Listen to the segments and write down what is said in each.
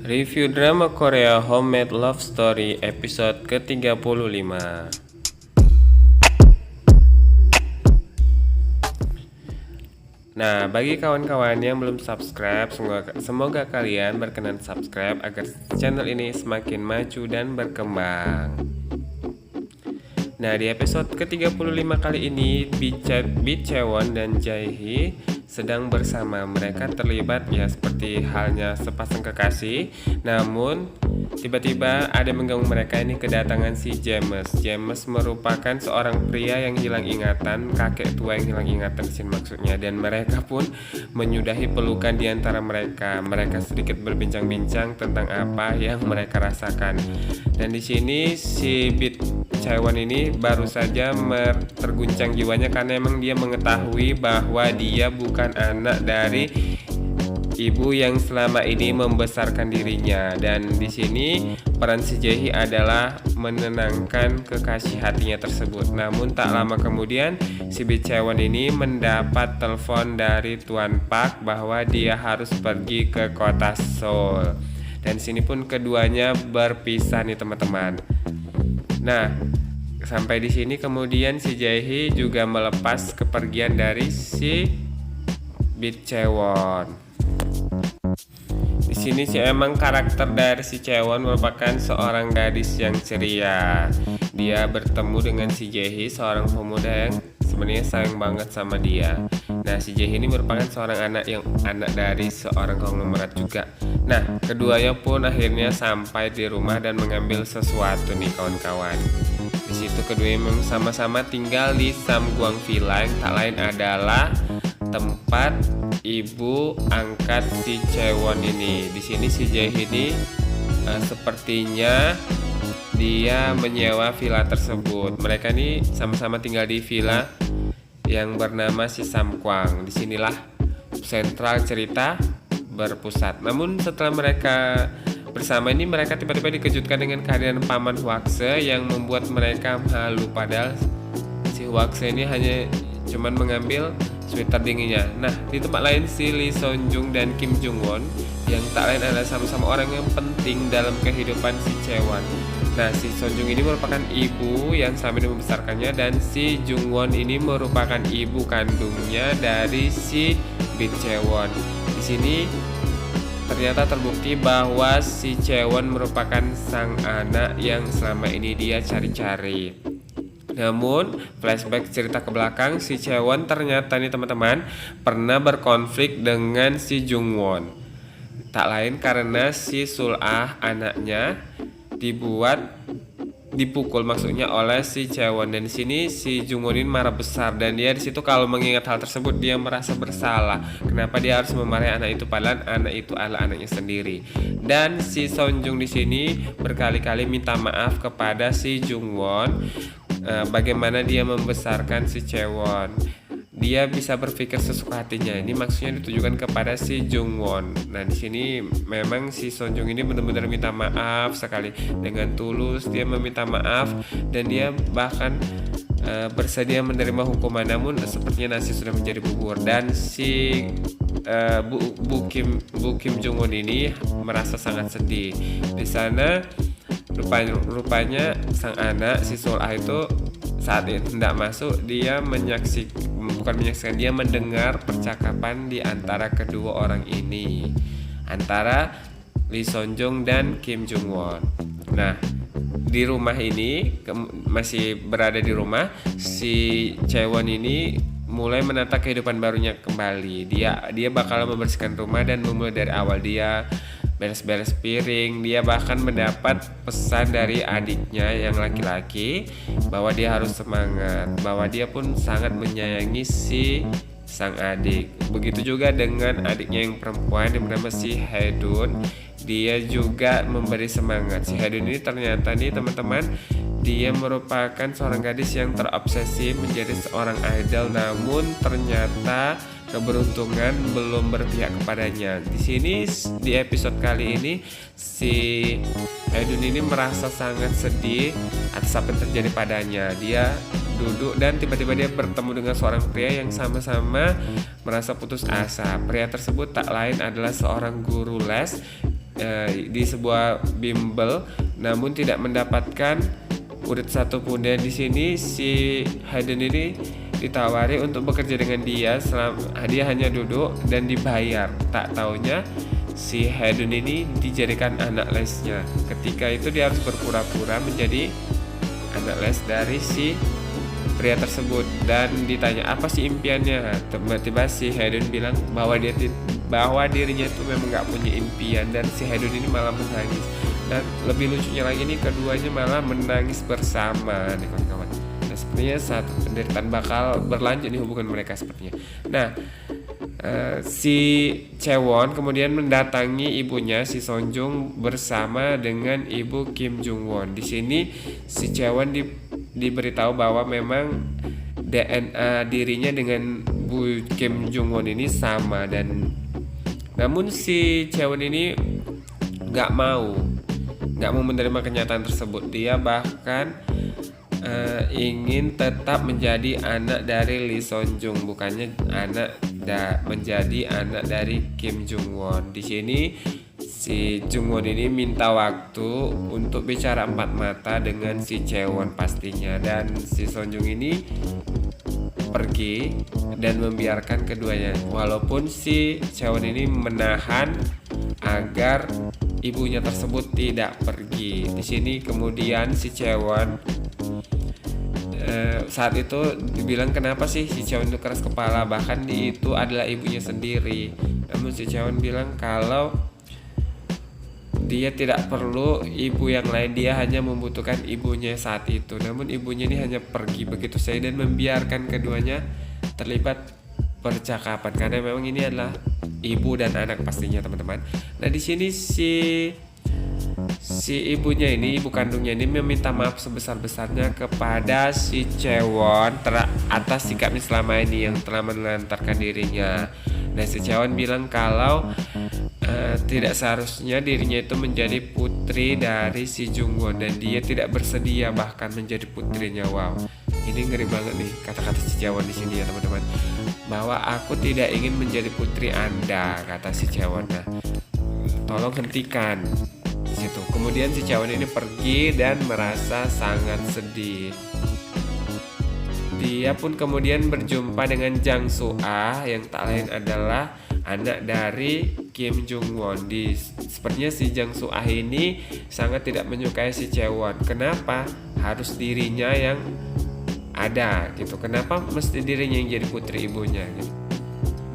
Review drama Korea Homemade Love Story episode ke-35. Nah, bagi kawan-kawan yang belum subscribe, semoga kalian berkenan subscribe agar channel ini semakin maju dan berkembang. Nah, di episode ke-35 kali ini, Chaewon dan Jae-hee sedang bersama. Mereka terlibat ya seperti halnya sepasang kekasih. Namun tiba-tiba ada yang mengganggu mereka. Ini kedatangan si James. James merupakan seorang pria yang hilang ingatan, kakek tua yang hilang ingatan di sini maksudnya. Dan mereka pun menyudahi pelukan di antara mereka. Mereka sedikit berbincang-bincang tentang apa yang mereka rasakan. Dan di sini si Chaewon ini baru saja terguncang jiwanya karena emang dia mengetahui bahwa dia bukan anak dari ibu yang selama ini membesarkan dirinya. Dan di sini peran si Jae-hee adalah menenangkan kekasih hatinya tersebut. Namun tak lama kemudian si Chaewon ini mendapat telepon dari Tuan Park bahwa dia harus pergi ke kota Seoul. Dan sini pun keduanya berpisah nih teman-teman. Nah, sampai di sini kemudian si Jae-hee juga melepas kepergian dari si Chaewon. Di sini sih emang karakter dari si Chaewon merupakan seorang gadis yang ceria. Dia bertemu dengan si Jae-hee, seorang pemuda yang sebenarnya sayang banget sama dia. Nah, si Jae-hee ini merupakan seorang anak dari seorang konglomerat juga. Nah, keduanya pun akhirnya sampai di rumah dan mengambil sesuatu nih kawan-kawan. Di situ keduanya memang sama-sama tinggal di Samgwang Villa yang tak lain adalah tempat ibu angkat si Chaewon ini. Di sini si Jae-hee ini sepertinya dia menyewa villa tersebut. Mereka ini sama-sama tinggal di villa yang bernama si Samgwang. Disinilah sentral cerita berpusat. Namun setelah mereka bersama ini, mereka tiba-tiba dikejutkan dengan kehadiran paman Hwakse yang membuat mereka malu. Padahal si Hwakse ini hanya cuman mengambil sweater dinginnya. Nah, di tempat lain si Lee Seonjung dan Kim Jungwon yang tak lain adalah sama-sama orang yang penting dalam kehidupan si Chaewon. Nah, si Seonjung ini merupakan ibu yang selama ini membesarkannya, dan si Jungwon ini merupakan ibu kandungnya dari si Chaewon. Di sini ternyata terbukti bahwa si Chaewon merupakan sang anak yang selama ini dia cari-cari. Namun flashback cerita ke belakang, si Chaewon ternyata nih teman-teman pernah berkonflik dengan si Jungwon. Tak lain karena si Sul-ah anaknya dipukul maksudnya oleh si Chaewon. Dan di sini si Jungwon ini marah besar, dan dia di situ kalau mengingat hal tersebut dia merasa bersalah. Kenapa dia harus memarahi anak itu padahal anak itu adalah anaknya sendiri. Dan si Seonjung di sini berkali-kali minta maaf kepada si Jungwon bagaimana dia membesarkan si Chaewon. Dia bisa berpikir sesuka hatinya. Ini maksudnya ditujukan kepada si Jungwon. Nah, di sini memang si Seonjung ini benar-benar minta maaf sekali dengan tulus. Dia meminta maaf dan dia bahkan bersedia menerima hukuman. Namun sepertinya nasi sudah menjadi bubur, dan si Bu Kim Jungwon ini merasa sangat sedih. Di sana rupanya sang anak si Sul-ah itu saat hendak masuk, dia dia mendengar percakapan di antara kedua orang ini, antara Lee Seonjung dan Kim Jungwon. Nah, di rumah ini masih berada di rumah, si Chaewon ini mulai menata kehidupan barunya kembali. Dia bakal membersihkan rumah dan memulai dari awal. Dia beres-beres piring. Dia bahkan mendapat pesan dari adiknya yang laki-laki bahwa dia harus semangat, bahwa dia pun sangat menyayangi si sang adik. Begitu juga dengan adiknya yang perempuan yang bernama si Haedun. Dia juga memberi semangat. Si Haedun ini ternyata nih teman-teman, dia merupakan seorang gadis yang terobsesi menjadi seorang idol, namun ternyata keberuntungan belum berpihak kepadanya. Di sini di episode kali ini si Haedun ini merasa sangat sedih atas apa yang terjadi padanya. Dia duduk dan tiba-tiba dia bertemu dengan seorang pria yang sama-sama merasa putus asa. Pria tersebut tak lain adalah seorang guru les di sebuah bimbel, namun tidak mendapatkan urut satupun. Dan di sini si Hayden ini ditawari untuk bekerja dengan dia, dia hanya duduk dan dibayar. Tak taunya si Hayden ini dijadikan anak lesnya. Ketika itu dia harus berpura-pura menjadi anak les dari si pria tersebut dan ditanya apa sih impiannya. Tiba-tiba si Hayden bilang bahwa dirinya itu memang nggak punya impian, dan si Hayden ini malah menangis. Dan lebih lucunya lagi nih, keduanya malah menangis bersama nih kawan-kawan. Nah, sepertinya satu penderitaan bakal berlanjut nih hubungan mereka sepertinya. Nah, si Chaewon kemudian mendatangi ibunya si Sonjung bersama dengan ibu Kim Jung Won. Di sini si Chaewon diberitahu bahwa memang DNA dirinya dengan Bu Kim Jung Won ini sama, dan namun si Chaewon ini nggak mau menerima kenyataan tersebut. Dia bahkan ingin tetap menjadi anak dari Lee Sonjung, bukannya menjadi anak dari Kim Jung Won. Di sini si Jung Won ini minta waktu untuk bicara empat mata dengan si Chaewon pastinya, dan si Sonjung ini pergi dan membiarkan keduanya, walaupun si Chaewon ini menahan agar ibunya tersebut tidak pergi. Di sini kemudian si Chaewon saat itu dibilang kenapa sih si Chaewon itu keras kepala, bahkan itu adalah ibunya sendiri. Namun si Chaewon bilang kalau dia tidak perlu ibu yang lain, dia hanya membutuhkan ibunya saat itu. Namun ibunya ini hanya pergi begitu saja dan membiarkan keduanya terlibat percakapan, karena memang ini adalah ibu dan anak pastinya teman-teman. Nah, di sini si ibunya ini, ibu kandungnya ini meminta maaf sebesar-besarnya kepada si Chaewon atas sikapnya selama ini yang telah menelantarkan dirinya. Nah, si Chaewon bilang kalau tidak seharusnya dirinya itu menjadi putri dari si Jung Won, dan dia tidak bersedia bahkan menjadi putrinya. Wow, ini ngeri banget nih kata-kata si Chaewon di sini ya teman-teman, bahwa aku tidak ingin menjadi putri Anda, kata si Chaewon. Nah, tolong hentikan situ. Kemudian si Chaewon ini pergi dan merasa sangat sedih. Dia pun kemudian berjumpa dengan Jang Soo-ah yang tak lain adalah anak dari Kim Jung Won. Sepertinya si Jang Soo-ah ini sangat tidak menyukai si Chaewon. Kenapa harus dirinya yang ada gitu? Kenapa mesti dirinya yang jadi putri ibunya gitu?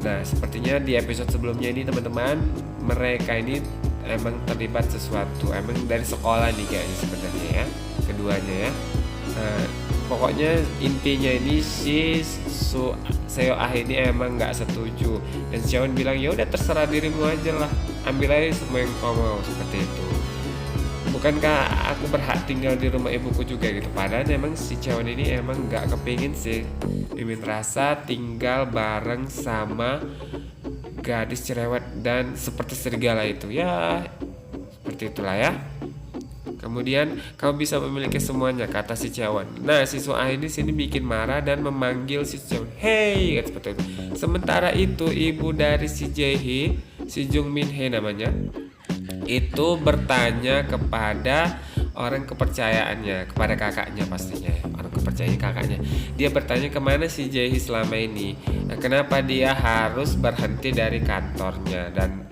Nah, sepertinya di episode sebelumnya ini teman-teman, mereka ini emang terlibat sesuatu, emang dari sekolah nih kayaknya sebenarnya ya, keduanya ya. Pokoknya intinya ini si Seo-ah ini emang nggak setuju, dan Chaewon bilang ya udah terserah dirimu aja lah, ambil aja semua yang kau mau, seperti itu. Bukankah aku berhak tinggal di rumah ibuku juga gitu? Padahal emang si Chaewon ini emang nggak kepingin sih Mimin rasa tinggal bareng sama gadis cerewet dan seperti serigala itu ya, seperti itulah ya. Kemudian kamu bisa memiliki semuanya, kata si Chaewon. Nah, si Soo-ah ini sini bikin marah dan memanggil si Chaewon, hey, seperti itu. Sementara itu ibu dari si Jae-hee, si Jung Min-hee namanya, itu bertanya kepada orang kepercayaannya, kepada kakaknya pastinya, orang kepercayaan kakaknya. Dia bertanya kemana si Jae-hee selama ini. Nah, kenapa dia harus berhenti dari kantornya, dan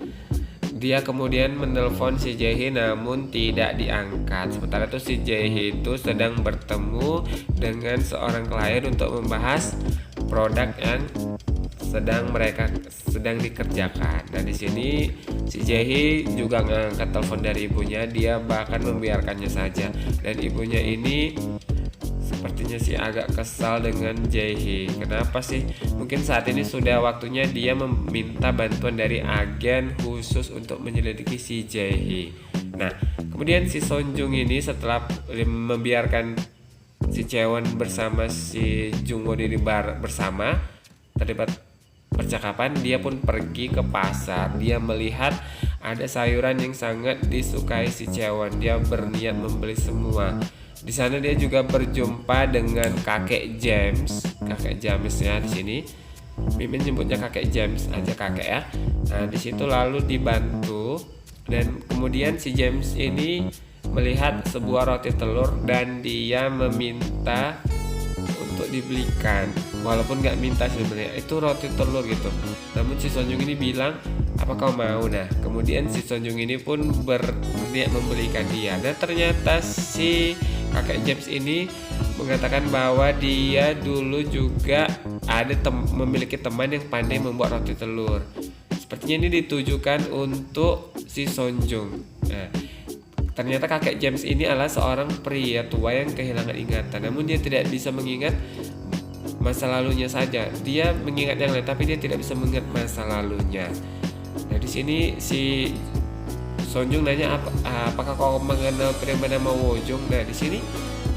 dia kemudian menelpon si Jae-hee namun tidak diangkat. Sementara itu si Jae-hee itu sedang bertemu dengan seorang klien untuk membahas produk yang sedang dikerjakan. Nah, di sini si Jae-hee juga ngangkat telepon dari ibunya, dia bahkan membiarkannya saja. Dan ibunya ini sepertinya sih agak kesal dengan Jae-hee. Kenapa sih? Mungkin saat ini sudah waktunya dia meminta bantuan dari agen khusus untuk menyelidiki si Jae-hee. Nah, kemudian si Sonjung ini setelah membiarkan si Chaewon bersama si Jung Won ini bersama terlibat percakapan, dia pun pergi ke pasar. Dia melihat ada sayuran yang sangat disukai si Chaewon. Dia berniat membeli semua. Di sana dia juga berjumpa dengan kakek James ya di sini. Mimin nyebutnya kakek James aja, kakek ya. Nah, di situ lalu dibantu Dan kemudian si James ini melihat sebuah roti telur dan dia meminta untuk dibelikan, walaupun nggak minta sebenarnya, itu roti telur gitu. Namun si Sonjung ini bilang, apa kau mau? Nah kemudian si Sonjung ini pun berniat membelikan dia. Dan ternyata si kakek James ini mengatakan bahwa dia dulu juga memiliki teman yang pandai membuat roti telur. Sepertinya ini ditujukan untuk si Sonjung. Nah, ternyata kakek James ini adalah seorang pria tua yang kehilangan ingatan. Namun dia tidak bisa mengingat masa lalunya saja. Dia mengingat yang lain, tapi dia tidak bisa mengingat masa lalunya. Nah di sini si Sonjung nanya, apakah kau mengenal pria bernama Wojong? Nah di sini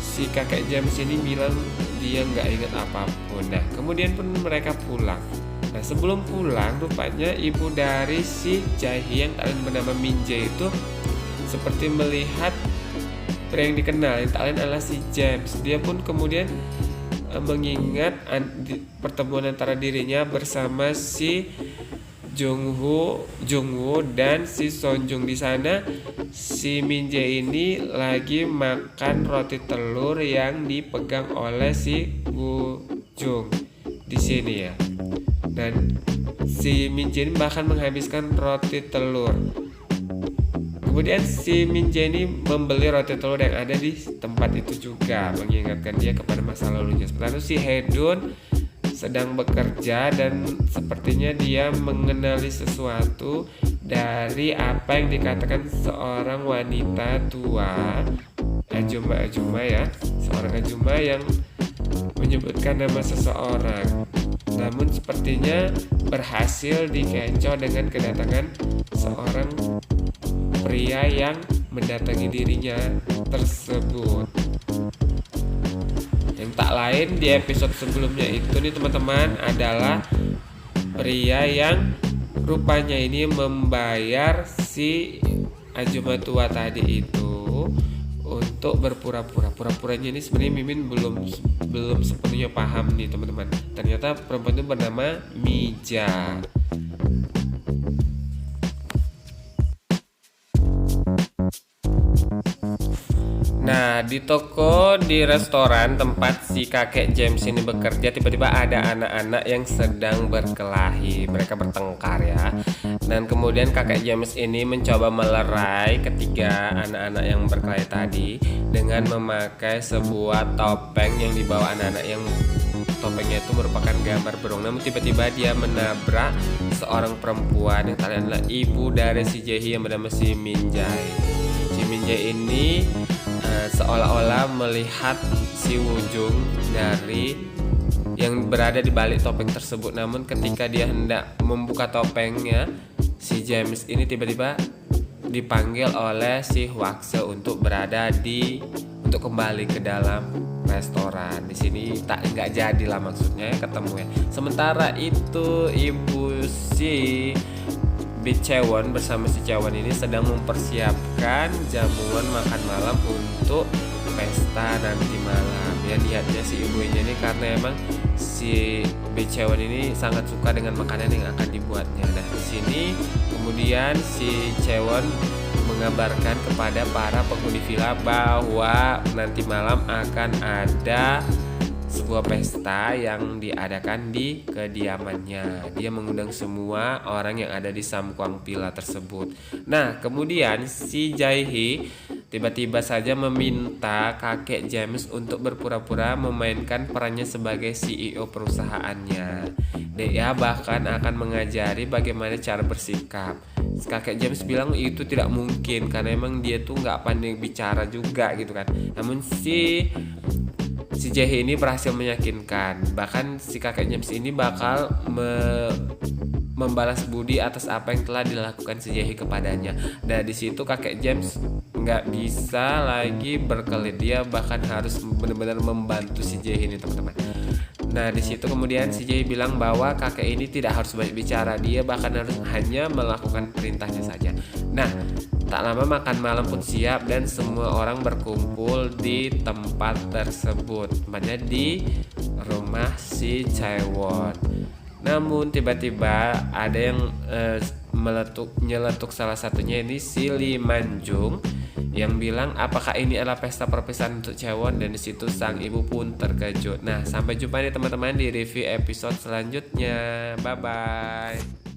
si kakek James ini bilang dia nggak ingat apapun. Nah kemudian pun mereka pulang. Nah sebelum pulang, rupanya ibu dari si Jae-hee yang tak lain bernama Min Jae itu seperti melihat pria yang dikenal, yang tak lain adalah si James. Dia pun kemudian mengingat pertemuan antara dirinya bersama si Jungwoo dan si Sonjung. Di sana si Min Jae ini lagi makan roti telur yang dipegang oleh si Woo Jung di sini ya. Dan si Min Jae bahkan menghabiskan roti telur. Kemudian si Min Jae ini membeli roti telur yang ada di tempat itu juga, mengingatkan dia kepada masa lalunya. Sementara si Hedun sedang bekerja dan sepertinya dia mengenali sesuatu dari apa yang dikatakan seorang wanita tua, Ajuma ya, seorang Ajuma yang menyebutkan nama seseorang. Namun sepertinya berhasil dikecoh dengan kedatangan seorang pria yang mendatangi dirinya tersebut. Yang tak lain di episode sebelumnya itu nih teman-teman, adalah pria yang rupanya ini membayar si Ajuma tua tadi itu untuk berpura-pura. Pura-puranya ini sebenarnya Mimin belum sepenuhnya paham nih teman-teman. Ternyata perempuan itu bernama Mija. Nah di toko, di restoran tempat si kakek James ini bekerja, tiba-tiba ada anak-anak yang sedang berkelahi. Mereka bertengkar ya. Dan kemudian kakek James ini mencoba melerai ketiga anak-anak yang berkelahi tadi dengan memakai sebuah topeng yang dibawa anak-anak, yang topengnya itu merupakan gambar burung. Namun tiba-tiba dia menabrak seorang perempuan yang tadi adalah ibu dari si Jae-hee yang bernama si Min Jae. Si Min Jae ini seolah-olah melihat si Wujung dari yang berada di balik topeng tersebut. Namun ketika dia hendak membuka topengnya, si James ini tiba-tiba dipanggil oleh si Hwakse untuk untuk kembali ke dalam restoran. Di sini nggak jadilah maksudnya ketemu ya. Sementara itu ibu si Chewon bersama si Chewon ini sedang mempersiapkan jamuan makan malam untuk pesta nanti malam. Ya lihatnya si ibunya ini, karena emang si Chewon ini sangat suka dengan makanan yang akan dibuatnya. Nah di sini kemudian si Chewon mengabarkan kepada para penghuni villa bahwa nanti malam akan ada sebuah pesta yang diadakan di kediamannya. Dia mengundang semua orang yang ada di Samkwang Villa tersebut. Nah kemudian si Jae-hee tiba-tiba saja meminta kakek James untuk berpura-pura memainkan perannya sebagai CEO perusahaannya. Dia bahkan akan mengajari bagaimana cara bersikap. Kakek James bilang itu tidak mungkin karena emang dia tuh nggak pandai bicara juga gitu kan. Namun si Jae-hee ini berhasil meyakinkan. Bahkan si kakek James ini bakal membalas budi atas apa yang telah dilakukan si Jae-hee kepadanya. Dan di situ kakek James nggak bisa lagi berkelit, dia bahkan harus benar-benar membantu si Jae-hee ini teman-teman. Nah di situ kemudian si Jae-hee bilang bahwa kakek ini tidak harus banyak bicara, dia bahkan harus hanya melakukan perintahnya saja. Nah tak lama makan malam pun siap dan semua orang berkumpul di tempat tersebut, tempatnya di rumah si Chewon. Namun tiba-tiba ada yang nyeletuk salah satunya ini si Lee Manjung yang bilang apakah ini adalah pesta perpisahan untuk Chaewon, dan disitu sang ibu pun terkejut. Nah, sampai jumpa nih teman-teman di review episode selanjutnya. Bye bye.